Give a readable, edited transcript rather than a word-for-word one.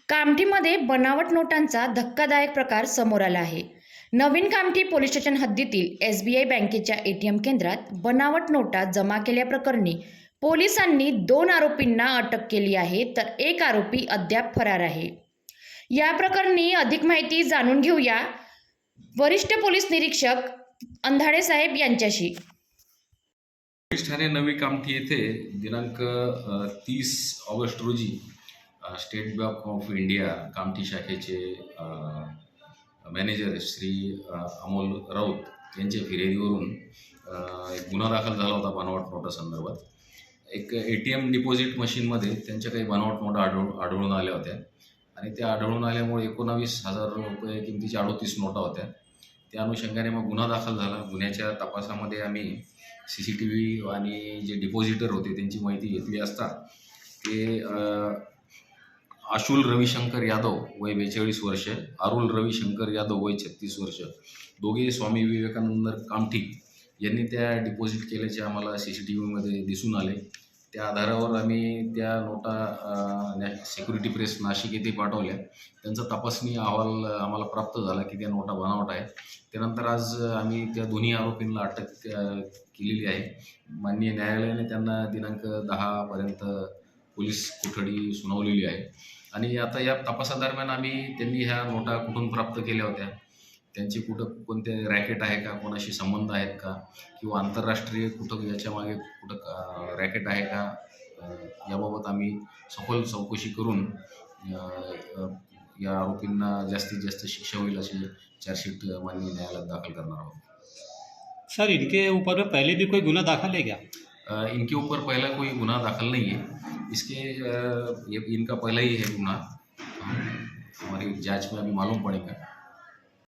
कामठीमध्ये बनावट नोटांचा धक्कादायक प्रकार समोर आला आहे. नवीन कामठी पोलीस स्टेशन हद्दीतील SBI बँकेच्या ATM केंद्रात बनावट नोटा जमा केल्याप्रकरणी पोलिसांनी 2 आरोपींना अटक केली आहे, तर एक आरोपी अद्याप फरार आहे. या प्रकरणी अधिक माहिती जाणून घेऊया वरिष्ठ पोलीस निरीक्षक अंधाडे साहेब यांच्याशी. पोलीस ठाणे नवी कामठी येथे दिनांक 30 ऑगस्ट रोजी state bank of India Kamthi शाखेचे मॅनेजर श्री अमोल राऊत यांच्या फिर्यादीवरून एक गुन्हा दाखल झाला होता बनावट नोटा संदर्भात. एक ATM डिपॉझिट मशीनमध्ये त्यांच्या काही बनावट नोटा आढळून आल्या होत्या आणि त्या आढळून आल्यामुळे 19,000 रुपये किमतीच्या 38 नोटा होत्या. त्या अनुषंगाने मग गुन्हा दाखल झाला. गुन्ह्याच्या तपासामध्ये आम्ही CCTV आणि जे डिपॉझिटर होते त्यांची माहिती घेतली असता ते आशुल रविशंकर यादव वय 42 वर्ष, अरुल रविशंकर यादव वय 36 वर्ष, दोघे स्वामी विवेकानंद कामठी यांनी त्या डिपॉझिट केल्याचे आम्हाला CCTVमध्ये दिसून आले. त्या आधारावर आम्ही त्या नोटा सिक्युरिटी प्रेस नाशिक येथे पाठवल्या. त्यांचा तपासणी अहवाल आम्हाला प्राप्त झाला की त्या नोटा बनावट आहेत. त्यानंतर आज आम्ही त्या दोन्ही आरोपींना अटक केलेली आहे. माननीय न्यायालयाने त्यांना दिनांक 10 पर्यंत पोलीस कोठडी सुनावलेली आहे आणि आता या तपासादरम्यान त्यांनी ह्या नोटा कुठून प्राप्त केल्या होत्या, त्यांची कोणते रॅकेट आहे का, कोणाशी संबंध आहेत का, किंवा आंतरराष्ट्रीय याच्यामागे रॅकेट आहे का, याबाबत आम्ही सखोल चौकशी करून या आरोपींना जास्तीत जास्त शिक्षा होईल अशी चार्जशीट माननीय न्यायालयात दाखल करणार आहोत. सर, इनके ऊपर में पहले भी कोई गुना दाखिल है क्या? इनके ऊपर पहला कोई गुनाह दाखिल नहीं है. ये इनका पहला ही है गुनाह. हमारी जांच में अभी मालूम पड़ेगा.